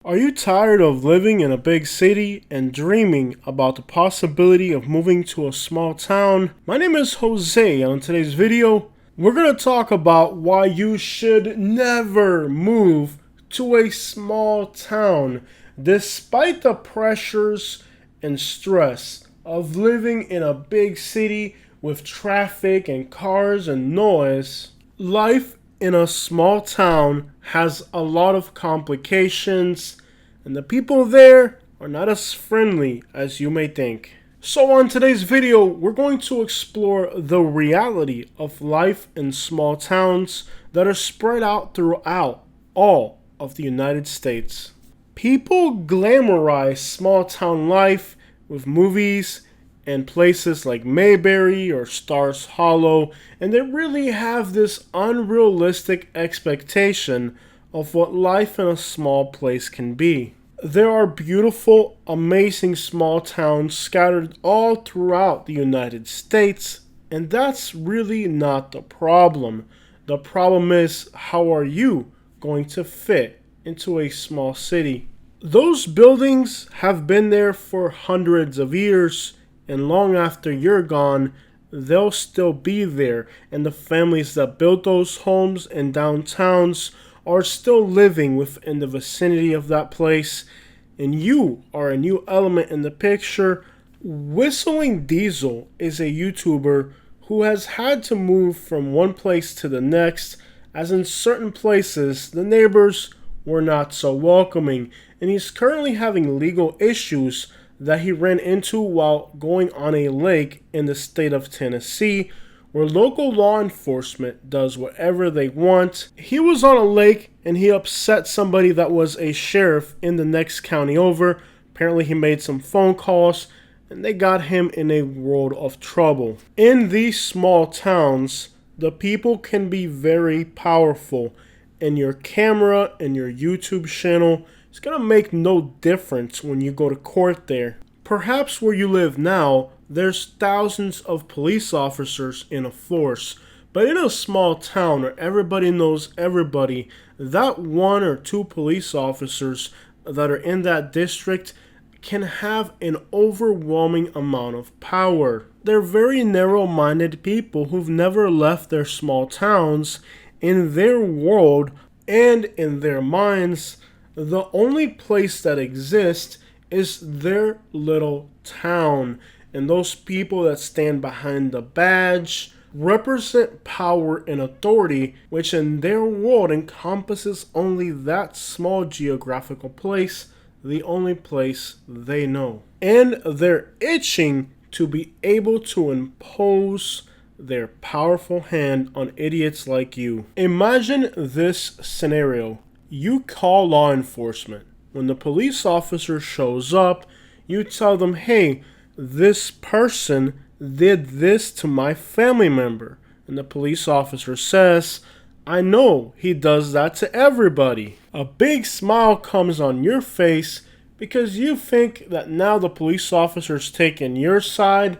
Are you tired of living in a big city and dreaming about the possibility of moving to a small town? My name is Jose, and on today's video, we're going to talk about why you should never move to a small town despite the pressures and stress of living in a big city with traffic and cars and noise. Life in a small town has a lot of complications, and the people there are not as friendly as you may think. So on today's video, we're going to explore the reality of life in small towns that are spread out throughout all of the United States. People glamorize small town life with movies and places like Mayberry or Stars Hollow, and they really have this unrealistic expectation of what life in a small place can be. There are beautiful, amazing small towns scattered all throughout the United States, and that's really not the problem. The problem is, how are you going to fit into a small city? Those buildings have been there for hundreds of years, and long after you're gone, they'll still be there. And the families that built those homes and downtowns are still living within the vicinity of that place. And you are a new element in the picture. Whistling Diesel is a YouTuber who has had to move from one place to the next, as in certain places the neighbors were not so welcoming. And he's currently having legal issues that he ran into while going on a lake in the state of Tennessee, where local law enforcement does whatever they want. He was on a lake and he upset somebody that was a sheriff in the next county over. Apparently he made some phone calls and they got him in a world of trouble. In these small towns, the people can be very powerful, and your camera and your YouTube channel, it's going to make no difference when you go to court there. Perhaps where you live now, there's thousands of police officers in a force. But in a small town where everybody knows everybody, that one or two police officers that are in that district can have an overwhelming amount of power. They're very narrow-minded people who've never left their small towns. In their world and in their minds, the only place that exists is their little town. And those people that stand behind the badge represent power and authority, which in their world encompasses only that small geographical place, the only place they know. And they're itching to be able to impose their powerful hand on idiots like you. Imagine this scenario. You call law enforcement. When the police officer shows up, you tell them, hey, this person did this to my family member. And the police officer says, I know he does that to everybody. A big smile comes on your face because you think that now the police officer's taking your side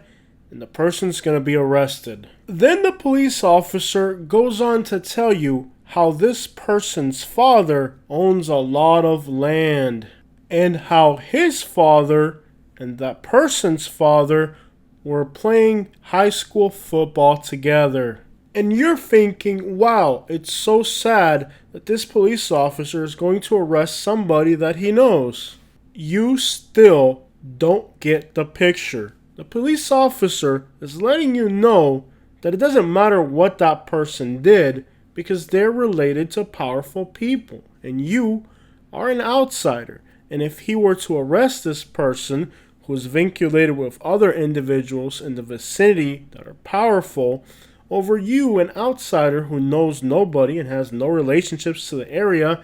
and the person's going to be arrested. Then the police officer goes on to tell you how this person's father owns a lot of land, and how his father and that person's father were playing high school football together. And you're thinking, wow, it's so sad that this police officer is going to arrest somebody that he knows. You still don't get the picture. The police officer is letting you know that it doesn't matter what that person did, because they're related to powerful people, and you are an outsider. And if he were to arrest this person who is vinculated with other individuals in the vicinity that are powerful over you, an outsider who knows nobody and has no relationships to the area,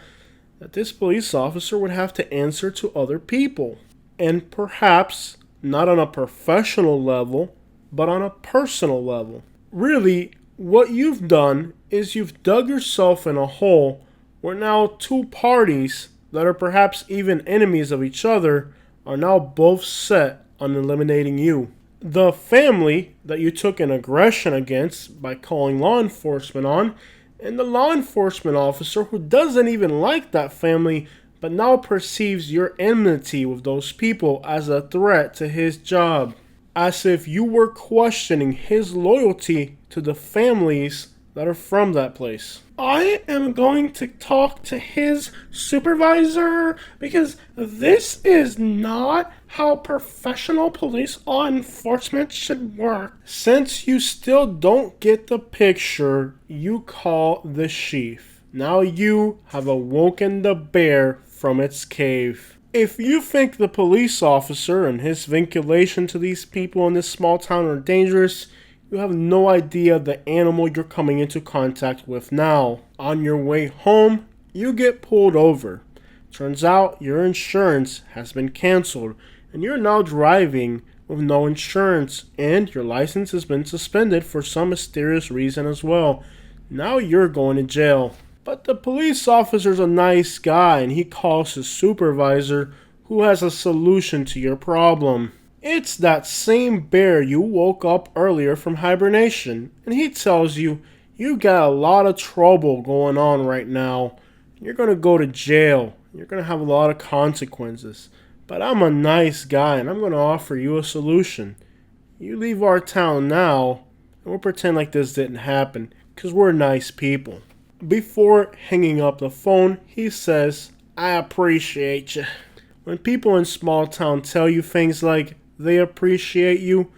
that this police officer would have to answer to other people. And perhaps not on a professional level, but on a personal level. Really, what you've done is you've dug yourself in a hole where now two parties that are perhaps even enemies of each other are now both set on eliminating you. The family that you took an aggression against by calling law enforcement on, and the law enforcement officer who doesn't even like that family but now perceives your enmity with those people as a threat to his job, as if you were questioning his loyalty to the families that are from that place. I am going to talk to his supervisor because this is not how professional police law enforcement should work. Since you still don't get the picture, you call the chief. Now you have awoken the bear from its cave. If you think the police officer and his vinculation to these people in this small town are dangerous, you have no idea the animal you're coming into contact with now. On your way home, you get pulled over. Turns out your insurance has been canceled, and you're now driving with no insurance, and your license has been suspended for some mysterious reason as well. Now you're going to jail. But the police officer's a nice guy, and he calls his supervisor, who has a solution to your problem. It's that same bear you woke up earlier from hibernation, and he tells you you got a lot of trouble going on right now. You're going to go to jail. You're going to have a lot of consequences. But I'm a nice guy, and I'm going to offer you a solution. You leave our town now, and we'll pretend like this didn't happen, because we're nice people. Before hanging up the phone, he says, I appreciate you. When people in small town tell you things like they appreciate you,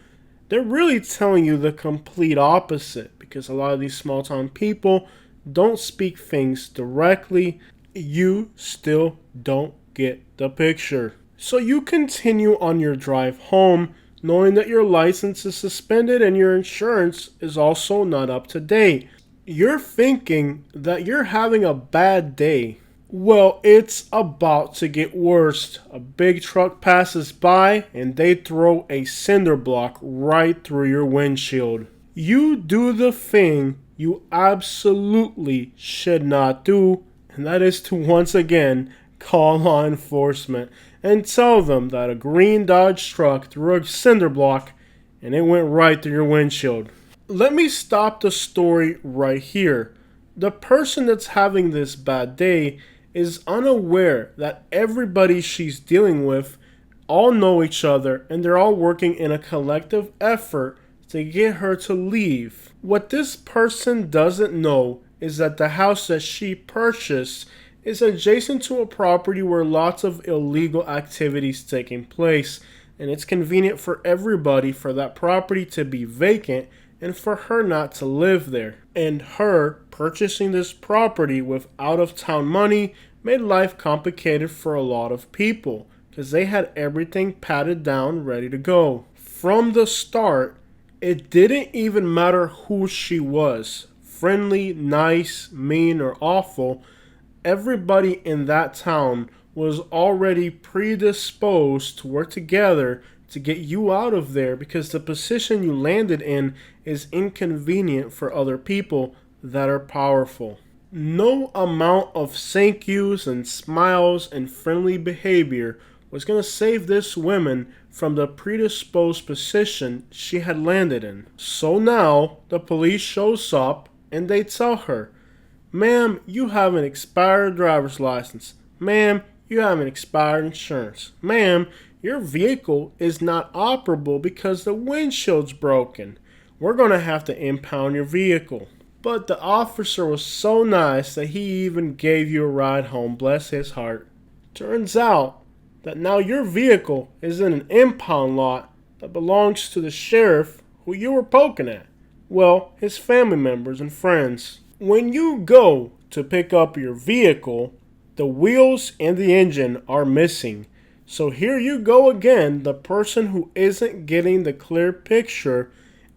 they're really telling you the complete opposite, because a lot of these small town people don't speak things directly. You still don't get the picture. So you continue on your drive home, knowing that your license is suspended and your insurance is also not up to date. You're thinking that you're having a bad day. Well, it's about to get worse. A big truck passes by and they throw a cinder block right through your windshield. You do the thing you absolutely should not do, and that is to once again call law enforcement and tell them that a green Dodge truck threw a cinder block and it went right through your windshield. Let me stop the story right here. The person that's having this bad day is unaware that everybody she's dealing with all know each other and they're all working in a collective effort to get her to leave. What this person doesn't know is that the house that she purchased is adjacent to a property where lots of illegal activities taking place, and it's convenient for everybody for that property to be vacant and for her not to live there. And her purchasing this property with out-of-town money made life complicated for a lot of people because they had everything patted down, ready to go. From the start, it didn't even matter who she was, friendly, nice, mean, or awful. Everybody in that town was already predisposed to work together to get you out of there because the position you landed in is inconvenient for other people that are powerful. No amount of thank yous and smiles and friendly behavior was going to save this woman from the predisposed position she had landed in. So now the police shows up and they tell her, ma'am, you have an expired driver's license. Ma'am, you have an expired insurance. Ma'am, your vehicle is not operable because the windshield's broken. We're going to have to impound your vehicle. But the officer was so nice that he even gave you a ride home, bless his heart. Turns out that now your vehicle is in an impound lot that belongs to the sheriff who you were poking at. Well, his family members and friends. When you go to pick up your vehicle, the wheels and the engine are missing. So here you go again, the person who isn't getting the clear picture,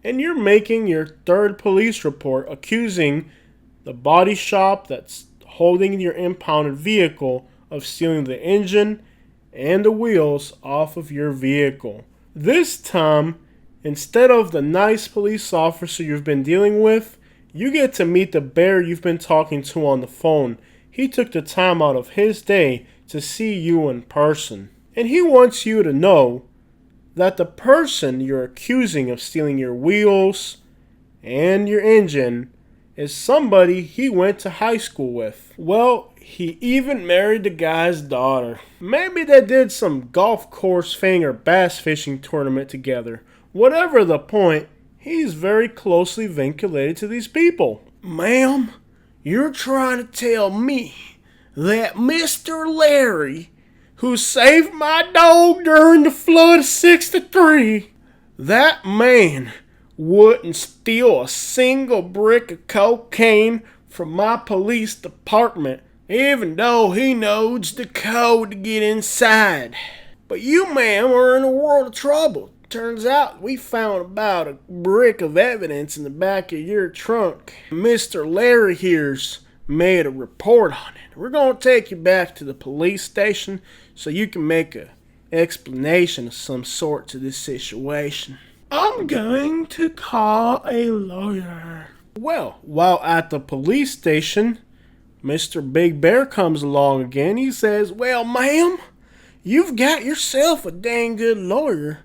and you're making your third police report accusing the body shop that's holding your impounded vehicle of stealing the engine and the wheels off of your vehicle. This time, instead of the nice police officer you've been dealing with, you get to meet the bear you've been talking to on the phone. He took the time out of his day to see you in person. And he wants you to know that the person you're accusing of stealing your wheels and your engine is somebody he went to high school with. Well, he even married the guy's daughter. Maybe they did some golf course thing or bass fishing tournament together. Whatever the point, he's very closely vinculated to these people. Ma'am, you're trying to tell me that Mr. Larry, who saved my dog during the flood of '63, that man wouldn't steal a single brick of cocaine from my police department, even though he knows the code to get inside. But you, ma'am, are in a world of trouble. Turns out we found about a brick of evidence in the back of your trunk. Mr. Larry here's made a report on it. We're going to take you back to the police station so you can make an explanation of some sort to this situation. I'm going to call a lawyer. Well, while at the police station, Mr. Big Bear comes along again. He says, well, ma'am, you've got yourself a dang good lawyer.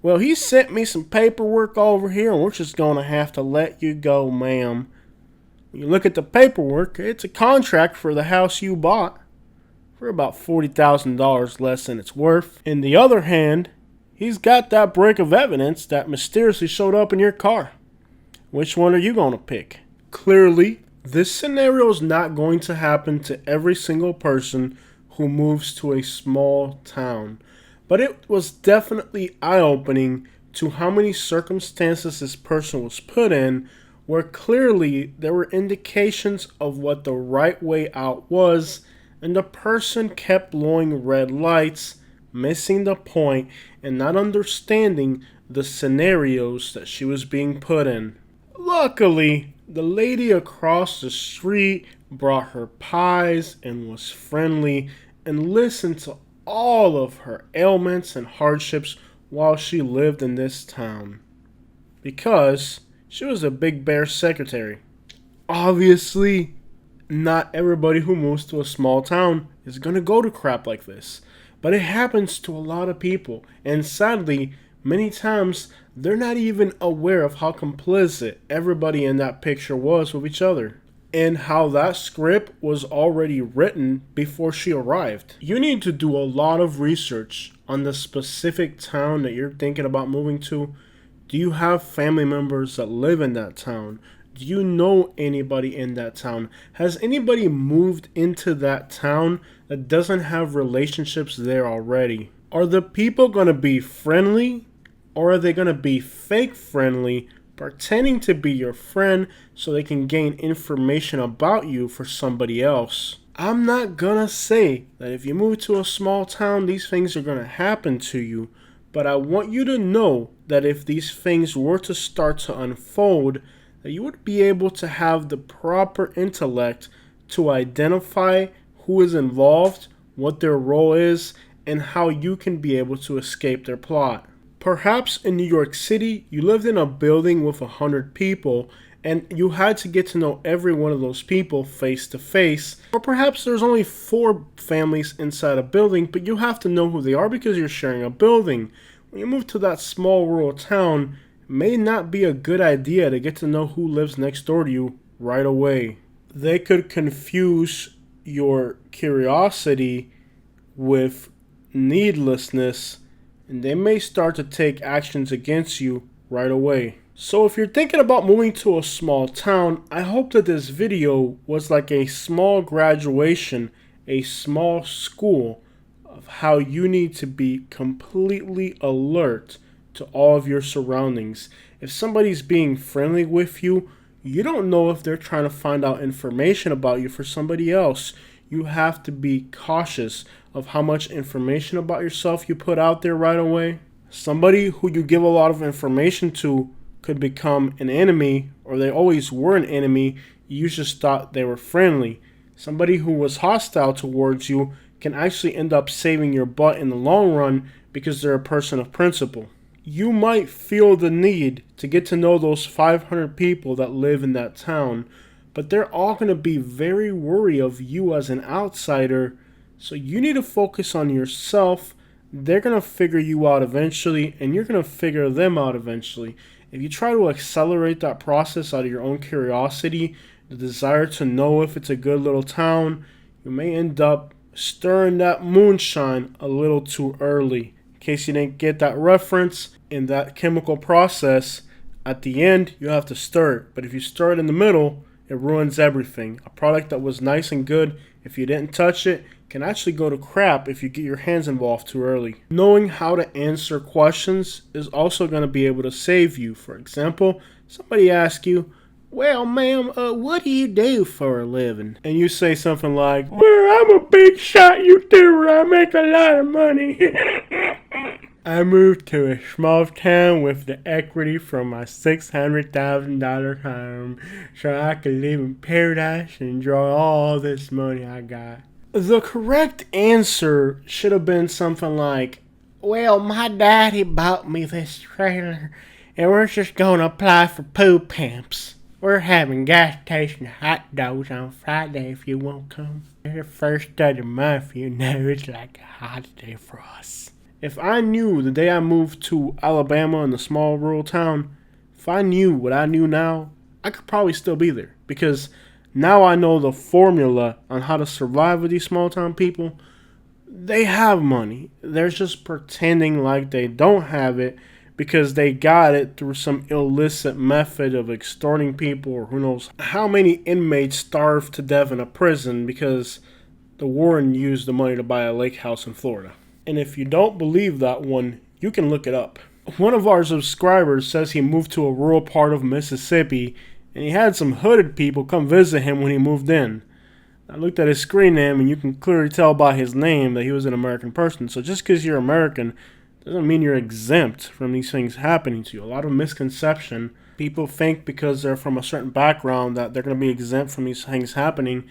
Well, he sent me some paperwork over here, and we're just going to have to let you go, ma'am. When you look at the paperwork, it's a contract for the house you bought for about $40,000 less than it's worth. In the other hand, he's got that brick of evidence that mysteriously showed up in your car. Which one are you going to pick? Clearly, this scenario is not going to happen to every single person who moves to a small town. But it was definitely eye-opening to how many circumstances this person was put in, where clearly there were indications of what the right way out was, and the person kept blowing red lights, missing the point, and not understanding the scenarios that she was being put in. Luckily, the lady across the street brought her pies and was friendly and listened to all of her ailments and hardships while she lived in this town, because she was a Big Bear secretary. Obviously, not everybody who moves to a small town is going to go to crap like this, but it happens to a lot of people, and sadly, many times they're not even aware of how complicit everybody in that picture was with each other, and how that script was already written before she arrived. You need to do a lot of research on the specific town that you're thinking about moving to. Do you have family members that live in that town? Do you know anybody in that town? Has anybody moved into that town that doesn't have relationships there already? Are the people going to be friendly, or are they going to be fake friendly, pretending to be your friend so they can gain information about you for somebody else? I'm not gonna say that if you move to a small town, these things are gonna happen to you, but I want you to know that if these things were to start to unfold, that you would be able to have the proper intellect to identify who is involved, what their role is, and how you can be able to escape their plot. Perhaps in New York City, you lived in a building with 100 people, and you had to get to know every one of those people face to face. Or perhaps there's only 4 families inside a building, but you have to know who they are because you're sharing a building. When you move to that small rural town, it may not be a good idea to get to know who lives next door to you right away. They could confuse your curiosity with needlessness, and they may start to take actions against you right away. So if you're thinking about moving to a small town, I hope that this video was like a small graduation, a small school of how you need to be completely alert to all of your surroundings. If somebody's being friendly with you, you don't know if they're trying to find out information about you for somebody else. You have to be cautious of how much information about yourself you put out there right away. Somebody who you give a lot of information to could become an enemy, or they always were an enemy. You just thought they were friendly. Somebody who was hostile towards you can actually end up saving your butt in the long run because they're a person of principle. You might feel the need to get to know those 500 people that live in that town, but they're all going to be very wary of you as an outsider, so you need to focus on yourself. They're going to figure you out eventually, and you're going to figure them out eventually. If you try to accelerate that process out of your own curiosity, the desire to know if it's a good little town, you may end up stirring that moonshine a little too early. In case you didn't get that reference, in that chemical process, at the end, you have to stir it. But if you stir it in the middle, it ruins everything. A product that was nice and good, if you didn't touch it, can actually go to crap if you get your hands involved too early. Knowing how to answer questions is also going to be able to save you. For example, somebody asks you, "Well, ma'am, what do you do for a living?" And you say something like, "Well, I'm a big shot YouTuber. I make a lot of money." I moved to a small town with the equity from my $600,000 home so I could live in paradise and enjoy all this money I got. The correct answer should have been something like, "Well, my daddy bought me this trailer and we're just going to apply for pool pimps. We're having gas station hot dogs on Friday if you won't come. It's the first of the month, you know, it's like a holiday for us." If I knew the day I moved to Alabama in a small rural town, if I knew what I knew now, I could probably still be there. Because now I know the formula on how to survive with these small town people. They have money. They're just pretending like they don't have it because they got it through some illicit method of extorting people, or who knows how many inmates starved to death in a prison because the warden used the money to buy a lake house in Florida. And if you don't believe that one, you can look it up. One of our subscribers says he moved to a rural part of Mississippi and he had some hooded people come visit him when he moved in. I looked at his screen name and you can clearly tell by his name that he was an American person. So just because you're American doesn't mean you're exempt from these things happening to you. A lot of misconception. People think because they're from a certain background that they're going to be exempt from these things happening.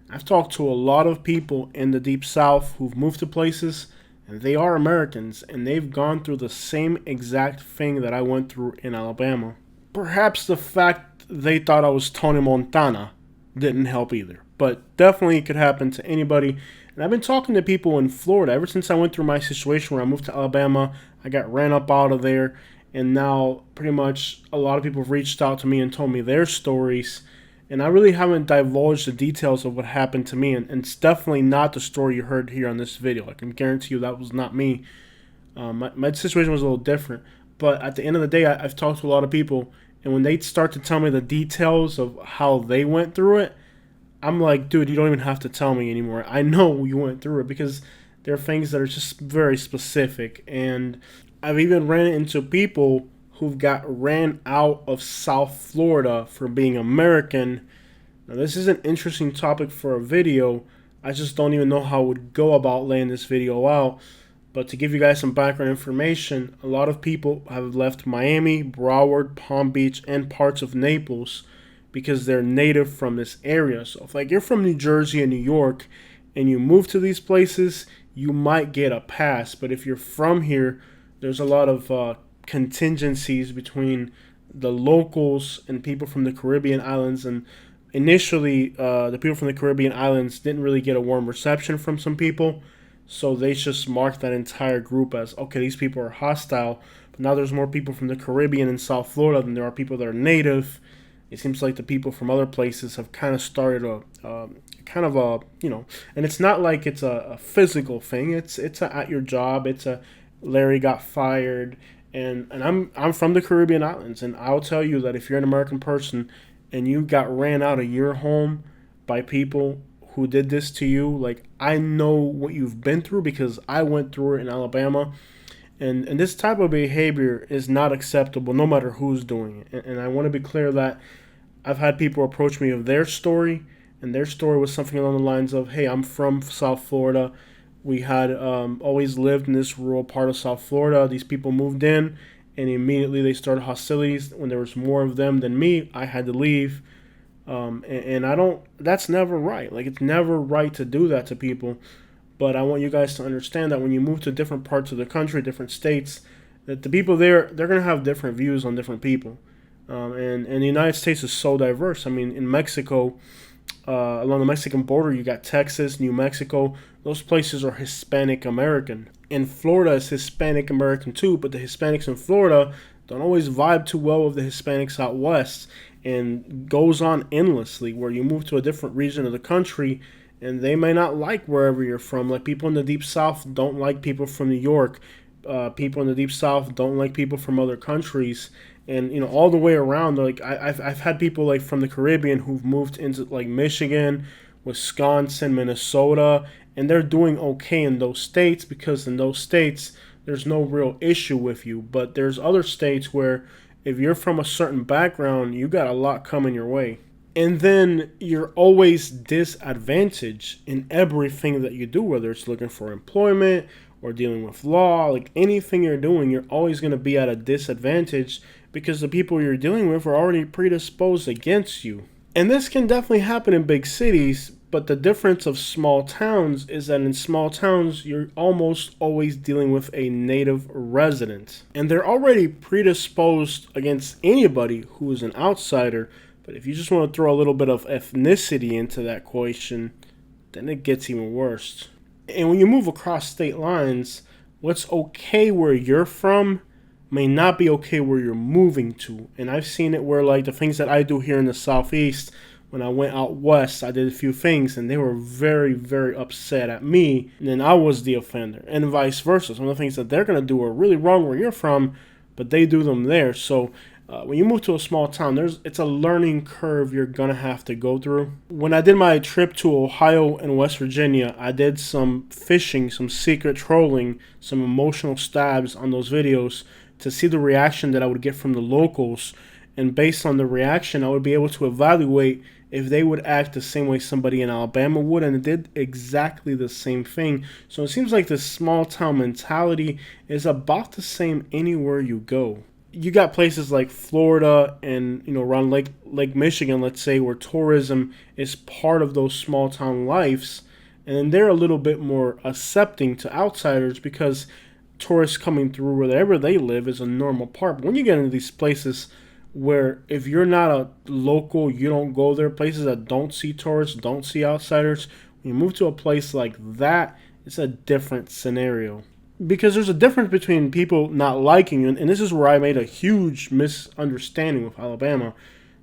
I've talked to a lot of people in the Deep South who've moved to places, and they are Americans, and they've gone through the same exact thing that I went through in Alabama. Perhaps the fact they thought I was Tony Montana didn't help either. But definitely it could happen to anybody. And I've been talking to people in Florida ever since I went through my situation where I moved to Alabama. I got ran up out of there. And now pretty much a lot of people have reached out to me and told me their stories. And I really haven't divulged the details of what happened to me. And it's definitely not the story you heard here on this video. I can guarantee you that was not me. My situation was a little different. But at the end of the day, I've talked to a lot of people. And when they start to tell me the details of how they went through it, I'm like, dude, you don't even have to tell me anymore. I know you went through it because there are things that are just very specific. And I've even ran into people who've got ran out of South Florida for being American. Now, this is an interesting topic for a video. I just don't even know how I would go about laying this video out. But to give you guys some background information, a lot of people have left Miami, Broward, Palm Beach, and parts of Naples because they're native from this area. So if like you're from New Jersey and New York and you move to these places, you might get a pass. But if you're from here, there's a lot of contingencies between the locals and people from the Caribbean islands. And initially, the people from the Caribbean islands didn't really get a warm reception from some people. So they just marked that entire group as, okay, these people are hostile. But now there's more people from the Caribbean and South Florida than there are people that are native. It seems like the people from other places have kind of started and it's not like it's a physical thing. It's at your job. It's a Larry got fired, and I'm from the Caribbean islands, and I'll tell you that if you're an American person and you got ran out of your home by people who did this to you, like, I know what you've been through because I went through it in Alabama. And this type of behavior is not acceptable no matter who's doing it. And I want to be clear that I've had people approach me of their story, and their story was something along the lines of, hey, I'm from South Florida. We had always lived in this rural part of South Florida. These people moved in, and immediately they started hostilities. When there was more of them than me, I had to leave. And I don't, that's never right. Like, it's never right to do that to people. But I want you guys to understand that when you move to different parts of the country, different states, that the people there, they're going to have different views on different people. And the United States is so diverse. I mean, in Mexico, along the Mexican border, you got Texas, New Mexico. Those places are Hispanic American. In Florida, it's Hispanic American too, but the Hispanics in Florida don't always vibe too well with the Hispanics out west. and goes on endlessly, where you move to a different region of the country and they may not like wherever you're from. Like people in the deep south don't like people from New York. People in the deep south don't like people from other countries, and all the way around. Like I've had people like from the Caribbean who've moved into like Michigan, Wisconsin, Minnesota, and they're doing okay in those states because in those states there's no real issue with you. But there's other states where if you're from a certain background, you got a lot coming your way. And then you're always disadvantaged in everything that you do, whether it's looking for employment or dealing with law, like anything you're doing, you're always going to be at a disadvantage because the people you're dealing with are already predisposed against you. And this can definitely happen in big cities, but the difference of small towns is that in small towns, you're almost always dealing with a native resident. And they're already predisposed against anybody who is an outsider. But if you just want to throw a little bit of ethnicity into that equation, then it gets even worse. And when you move across state lines, what's okay where you're from may not be okay where you're moving to. And I've seen it where, like, the things that I do here in the Southeast, when I went out west, I did a few things, and they were very, very upset at me, and then I was the offender. And vice versa. Some of the things that they're going to do are really wrong where you're from, but they do them there. So when you move to a small town, it's a learning curve you're going to have to go through. When I did my trip to Ohio and West Virginia, I did some fishing, some secret trolling, some emotional stabs on those videos to see the reaction that I would get from the locals. And based on the reaction, I would be able to evaluate if they would act the same way somebody in Alabama would, and it did exactly the same thing. So it seems like this small town mentality is about the same anywhere you go. You got places like Florida and around Lake Michigan, let's say, where tourism is part of those small town lives, and then they're a little bit more accepting to outsiders because tourists coming through wherever they live is a normal part. But when you get into these places where if you're not a local, you don't go there, places that don't see tourists, don't see outsiders, when you move to a place like that, it's a different scenario. Because there's a difference between people not liking you, and this is where I made a huge misunderstanding with Alabama.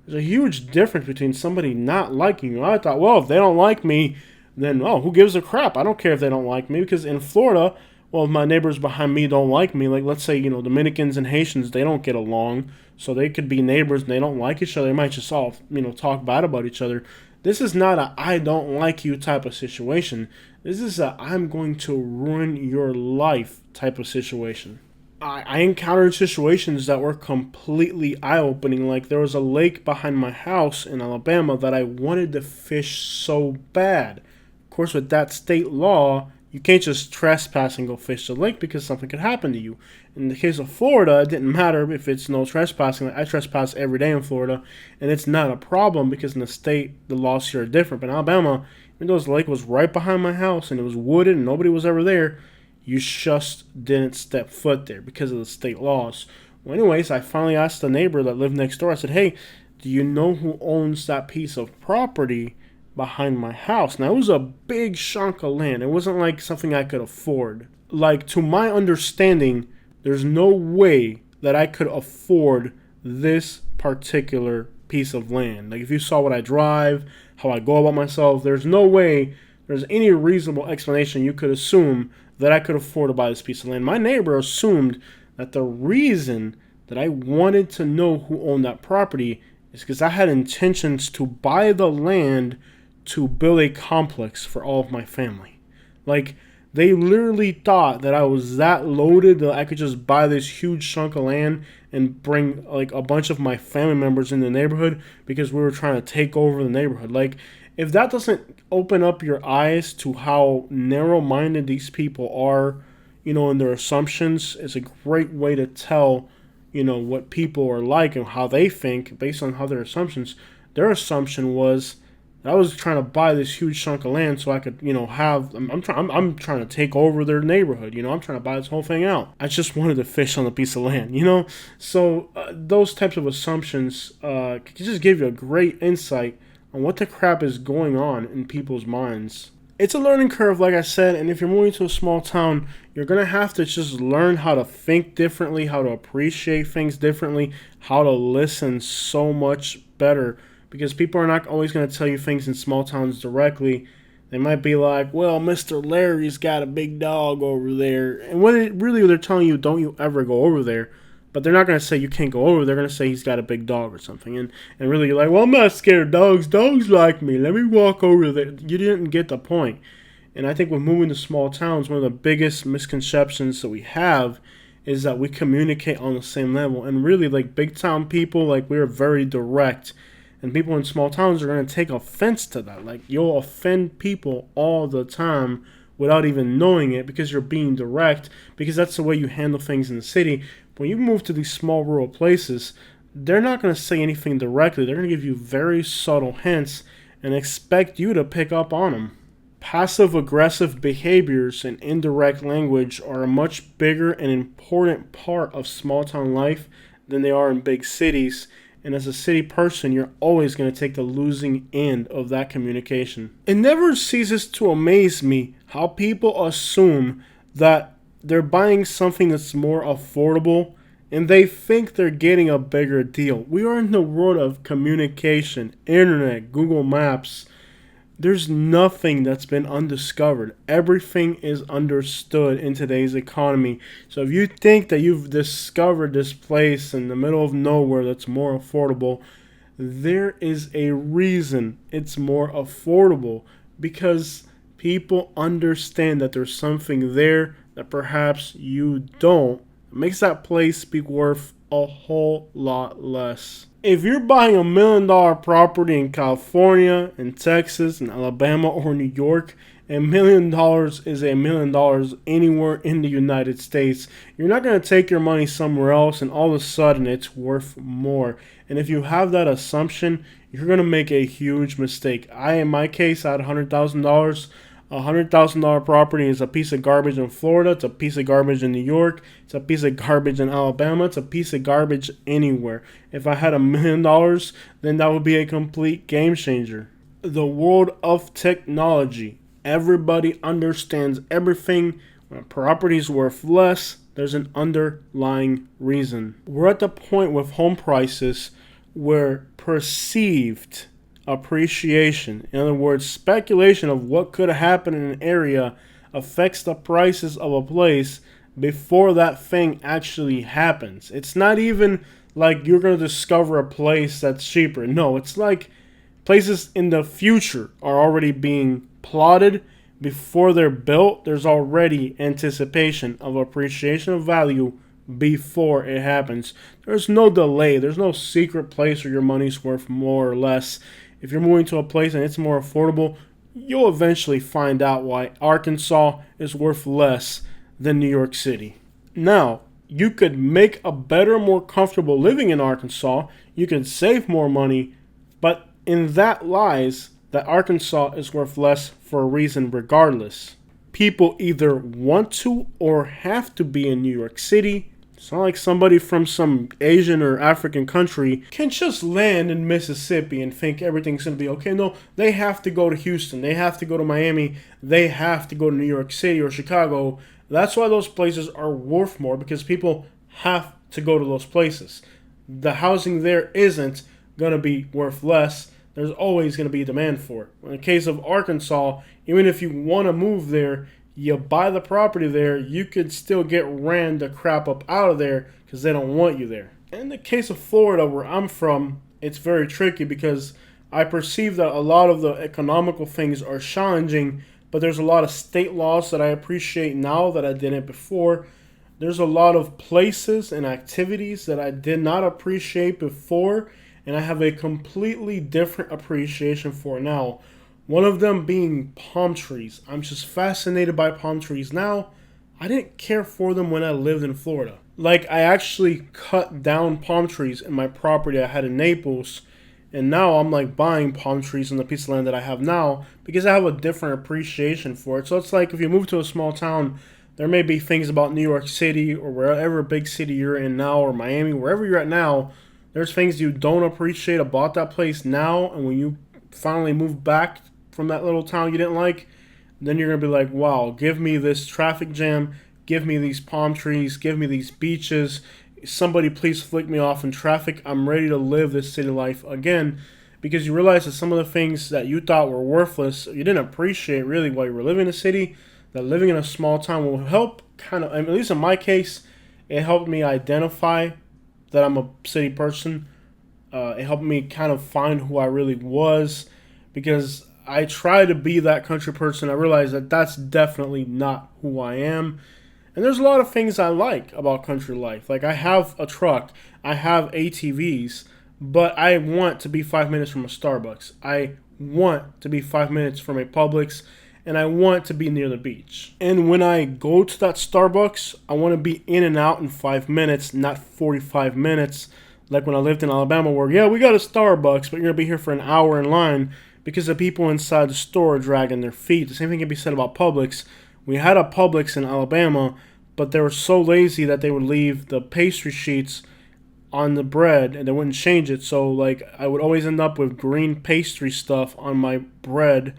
There's a huge difference between somebody not liking you. I thought, well, if they don't like me, then, who gives a crap? I don't care if they don't like me, because in Florida, well, if my neighbors behind me don't like me, like let's say, Dominicans and Haitians, they don't get along, so they could be neighbors and they don't like each other. They might just all, talk bad about each other. This is not a I don't like you type of situation. This is a I'm going to ruin your life type of situation. I encountered situations that were completely eye-opening. Like there was a lake behind my house in Alabama that I wanted to fish so bad. Of course, with that state law, you can't just trespass and go fish the lake because something could happen to you. In the case of Florida, it didn't matter if it's no trespassing. I trespass every day in Florida, and it's not a problem because in the state, the laws here are different. But in Alabama, even though the lake was right behind my house and it was wooded and nobody was ever there, you just didn't step foot there because of the state laws. Well, anyways, I finally asked the neighbor that lived next door. I said, hey, do you know who owns that piece of property behind my house? Now, it was a big chunk of land. It wasn't like something I could afford. Like, to my understanding, there's no way that I could afford this particular piece of land. Like, if you saw what I drive, how I go about myself, there's no way there's any reasonable explanation you could assume that I could afford to buy this piece of land. My neighbor assumed that the reason that I wanted to know who owned that property is because I had intentions to buy the land to build a complex for all of my family. Like, they literally thought that I was that loaded that I could just buy this huge chunk of land and bring like a bunch of my family members in the neighborhood because we were trying to take over the neighborhood. Like, if that doesn't open up your eyes to how narrow-minded these people are, in their assumptions, it's a great way to tell, what people are like and how they think based on how their assumptions. Their assumption was I was trying to buy this huge chunk of land so I could, have. I'm trying to take over their neighborhood. I'm trying to buy this whole thing out. I just wanted to fish on a piece of land. So those types of assumptions can just give you a great insight on what the crap is going on in people's minds. It's a learning curve, like I said, and if you're moving to a small town, you're going to have to just learn how to think differently, how to appreciate things differently, how to listen so much better, because people are not always going to tell you things in small towns directly. They might be like, well, Mr. Larry's got a big dog over there. And what it really they're telling you, don't you ever go over there. But they're not going to say you can't go over. They're going to say he's got a big dog or something. And really you're like, well, I'm not scared of dogs. Dogs like me. Let me walk over there. You didn't get the point. And I think with moving to small towns, one of the biggest misconceptions that we have is that we communicate on the same level. And really, like big town people, like we're very direct. And people in small towns are going to take offense to that. Like you'll offend people all the time without even knowing it because you're being direct, because that's the way you handle things in the city. When you move to these small rural places, they're not going to say anything directly. They're going to give you very subtle hints and expect you to pick up on them. Passive-aggressive behaviors and indirect language are a much bigger and important part of small-town life than they are in big cities. And as a city person, you're always going to take the losing end of that communication. It never ceases to amaze me how people assume that they're buying something that's more affordable and they think they're getting a bigger deal. We are in the world of communication, internet, Google Maps. There's nothing that's been undiscovered. Everything is understood in today's economy. So if you think that you've discovered this place in the middle of nowhere that's more affordable, there is a reason it's more affordable, because people understand that there's something there that perhaps you don't. It makes that place be worth a whole lot less. If you're buying $1 million property in California, in Texas, in Alabama, or New York, $1 million is $1 million anywhere in the United States. You're not going to take your money somewhere else and all of a sudden it's worth more. And if you have that assumption, you're going to make a huge mistake. In my case, I had $100,000. $100,000 property is a piece of garbage in Florida. It's a piece of garbage in New York. It's a piece of garbage in Alabama. It's a piece of garbage anywhere. If I had $1 million, then that would be a complete game changer. The world of technology. Everybody understands everything. When a property is worth less, there's an underlying reason. We're at the point with home prices where perceived appreciation, in other words, speculation of what could happen in an area, affects the prices of a place before that thing actually happens. It's not even like you're going to discover a place that's cheaper. No, it's like places in the future are already being plotted before they're built. There's already anticipation of appreciation of value before it happens. There's no delay. There's no secret place where your money's worth more or less. If you're moving to a place and it's more affordable, you'll eventually find out why Arkansas is worth less than New York City. Now, you could make a better, more comfortable living in Arkansas. You could save more money, but in that lies that Arkansas is worth less for a reason regardless. People either want to or have to be in New York City. It's not like somebody from some Asian or African country can just land in Mississippi and think everything's going to be okay. No, they have to go to Houston. They have to go to Miami. They have to go to New York City or Chicago. That's why those places are worth more, because people have to go to those places. The housing there isn't going to be worth less. There's always going to be demand for it. In the case of Arkansas, even if you want to move there, you buy the property there, you could still get ran the crap up out of there because they don't want you there. In the case of Florida, where I'm from, it's very tricky because I perceive that a lot of the economical things are challenging, but there's a lot of state laws that I appreciate now that I didn't before. There's a lot of places and activities that I did not appreciate before, and I have a completely different appreciation for now. One of them being palm trees. I'm just fascinated by palm trees now. I didn't care for them when I lived in Florida. Like, I actually cut down palm trees in my property I had in Naples, and now I'm like buying palm trees on the piece of land that I have now because I have a different appreciation for it. So it's like if you move to a small town, there may be things about New York City or wherever big city you're in now, or Miami, wherever you're at now, there's things you don't appreciate about that place now, and when you finally move back from that little town you didn't like, then you're going to be like, wow, give me this traffic jam, give me these palm trees, give me these beaches, somebody please flick me off in traffic. I'm ready to live this city life again, because you realize that some of the things that you thought were worthless, you didn't appreciate really while you were living in a city, that living in a small town will help kind of, at least in my case, it helped me identify that I'm a city person. It helped me kind of find who I really was, because I try to be that country person. I realize that that's definitely not who I am. And there's a lot of things I like about country life. Like, I have a truck, I have ATVs, but I want to be 5 minutes from a Starbucks. I want to be 5 minutes from a Publix, and I want to be near the beach. And when I go to that Starbucks, I want to be in and out in 5 minutes, not 45 minutes. Like when I lived in Alabama, where, yeah, we got a Starbucks, but you're going to be here for an hour in line because the people inside the store are dragging their feet. The same thing can be said about Publix. We had a Publix in Alabama, but they were so lazy that they would leave the pastry sheets on the bread and they wouldn't change it. So, like, I would always end up with green pastry stuff on my bread.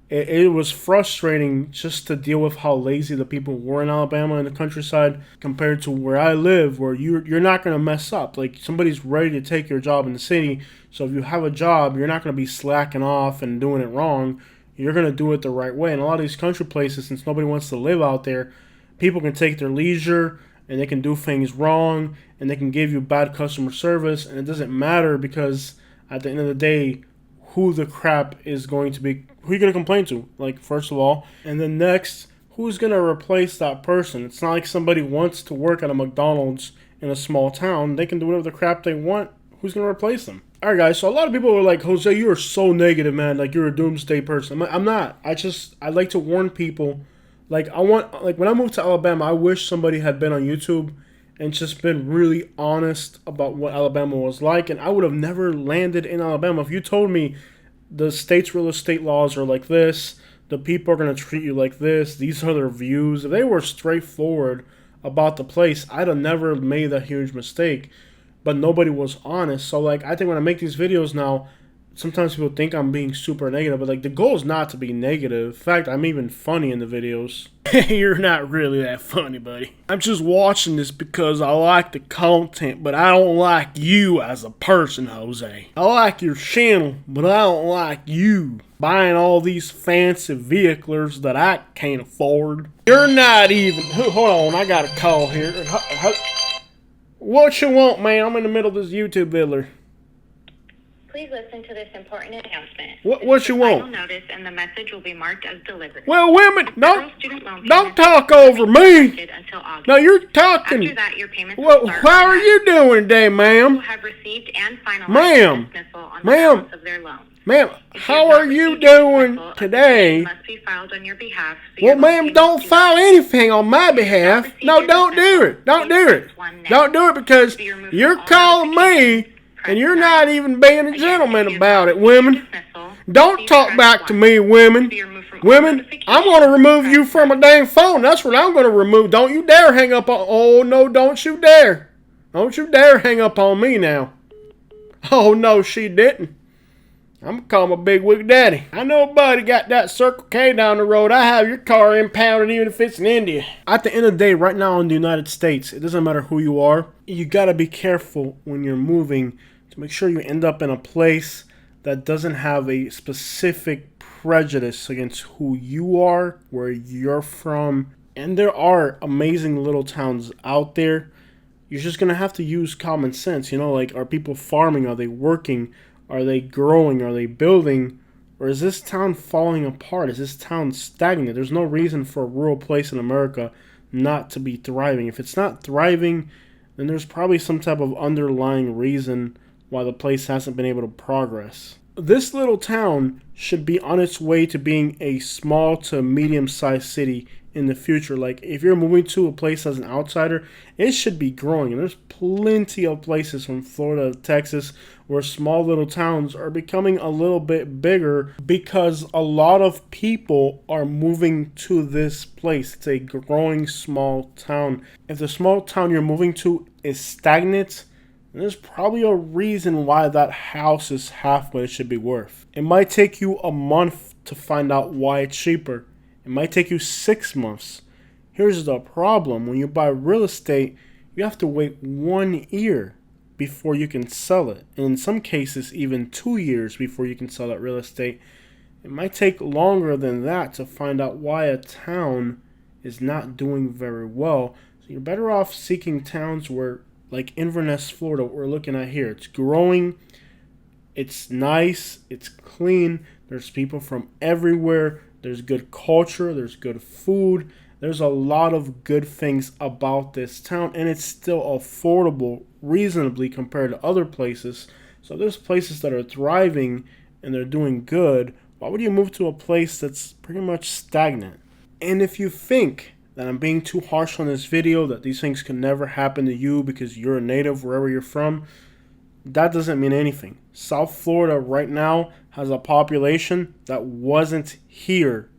It was frustrating just to deal with how lazy the people were in Alabama in the countryside compared to where I live, where you're not going to mess up. Like, somebody's ready to take your job in the city. So if you have a job, you're not going to be slacking off and doing it wrong. You're going to do it the right way. And a lot of these country places, since nobody wants to live out there, people can take their leisure and they can do things wrong and they can give you bad customer service. And it doesn't matter, because at the end of the day, who the crap is going to be, who are you going to complain to? Like, first of all. And then next, who's going to replace that person? It's not like somebody wants to work at a McDonald's in a small town. They can do whatever the crap they want. Who's going to replace them? All right, guys, so a lot of people were like, Jose, you are so negative, man. Like, you're a doomsday person. I'm not. I like to warn people. Like, when I moved to Alabama, I wish somebody had been on YouTube and just been really honest about what Alabama was like. And I would have never landed in Alabama. If you told me the state's real estate laws are like this, the people are going to treat you like this, these are their views, if they were straightforward about the place, I'd have never made that huge mistake. But nobody was honest. So, like, I think when I make these videos now, sometimes people think I'm being super negative, but, like, the goal is not to be negative. In fact, I'm even funny in the videos. You're not really that funny, buddy. I'm just watching this because I like the content, but I don't like you as a person, Jose. I like your channel, but I don't like you buying all these fancy vehicles that I can't afford. You're not even... Hold on, I got a call here. What you want, man? I'm in the middle of this YouTube video. Please listen to this important announcement. What you want? Final notice, and the message will be marked as delivered. Well, women, don't talk over me. Until August. No, you're talking. After that, your payments well, will start. how are you doing today, ma'am? Will have received and finalized dismissal on the balance of their loans. Ma'am, how are you doing today? Must be filed on your behalf. So well, ma'am, don't file anything on my behalf. No, don't do it. Don't do it. Don't do it, because you're calling me and you're not even being a gentleman about it, women. Don't talk back to me, women. Women, I'm going to remove you from a dang phone. That's what I'm going to remove. Don't you dare hang up on... Oh, no, don't you dare. Don't you dare hang up on me now. Oh, no, she didn't. I'm going to call my big wig daddy. I know buddy got that Circle K down the road. I have your car impounded even if it's in India. At the end of the day, right now in the United States, it doesn't matter who you are. You got to be careful when you're moving to make sure you end up in a place that doesn't have a specific prejudice against who you are, where you're from. And there are amazing little towns out there. You're just going to have to use common sense. You know, like, are people farming? Are they working? Are they growing? Are they building? Or is this town falling apart? Is this town stagnant? There's no reason for a rural place in America not to be thriving. If it's not thriving, then there's probably some type of underlying reason why the place hasn't been able to progress. This little town should be on its way to being a small to medium-sized city in the future. Like, if you're moving to a place as an outsider, it should be growing. And there's plenty of places from Florida to Texas where small little towns are becoming a little bit bigger because a lot of people are moving to this place. It's a growing small town. If the small town you're moving to is stagnant, there's probably a reason why that house is half what it should be worth. It might take you a month to find out why it's cheaper. It might take you 6 months. Here's the problem. When you buy real estate, you have to wait 1 year before you can sell it. And in some cases, even 2 years before you can sell that real estate. It might take longer than that to find out why a town is not doing very well. So you're better off seeking towns where, like Inverness, Florida, what we're looking at here. It's growing, it's nice, it's clean, there's people from everywhere, there's good culture, there's good food, there's a lot of good things about this town, and it's still affordable reasonably compared to other places. So there's places that are thriving and they're doing good. Why would you move to a place that's pretty much stagnant? And if you think that I'm being too harsh on this video, that these things can never happen to you because you're a native wherever you're from, that doesn't mean anything. South Florida right now has a population that wasn't here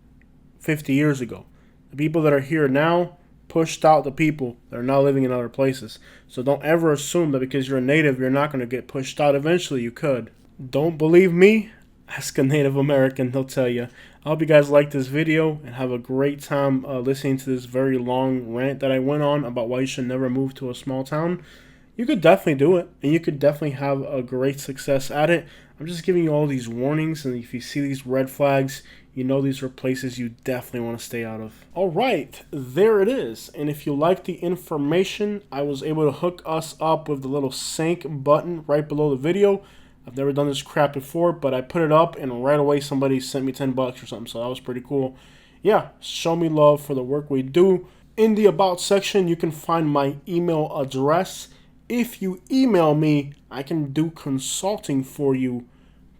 50 years ago. The people that are here now pushed out the people that are now living in other places. So don't ever assume that because you're a native, you're not going to get pushed out. Eventually you could. Don't believe me? Ask a Native American, they'll tell you. I hope you guys like this video and have a great time listening to this very long rant that I went on about why you should never move to a small town. You could definitely do it, and you could definitely have a great success at it. I'm just giving you all these warnings, and if you see these red flags, you know these are places you definitely want to stay out of. All right, there it is. And if you like the information, I was able to hook us up with the little sync button right below the video. I've never done this crap before, but I put it up, and right away somebody sent me 10 bucks or something, so that was pretty cool. Yeah, show me love for the work we do. In the About section, you can find my email address. If you email me, I can do consulting for you,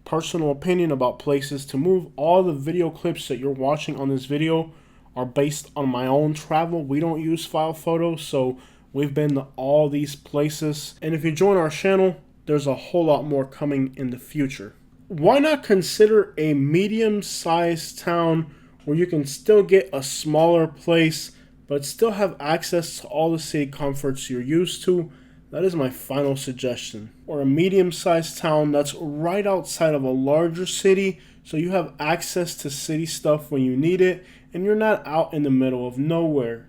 personal opinion about places to move. All the video clips that you're watching on this video are based on my own travel. We don't use file photos, so we've been to all these places. And if you join our channel, there's a whole lot more coming in the future. Why not consider a medium-sized town where you can still get a smaller place, but still have access to all the city comforts you're used to? That is my final suggestion. Or a medium-sized town that's right outside of a larger city, so you have access to city stuff when you need it, and you're not out in the middle of nowhere.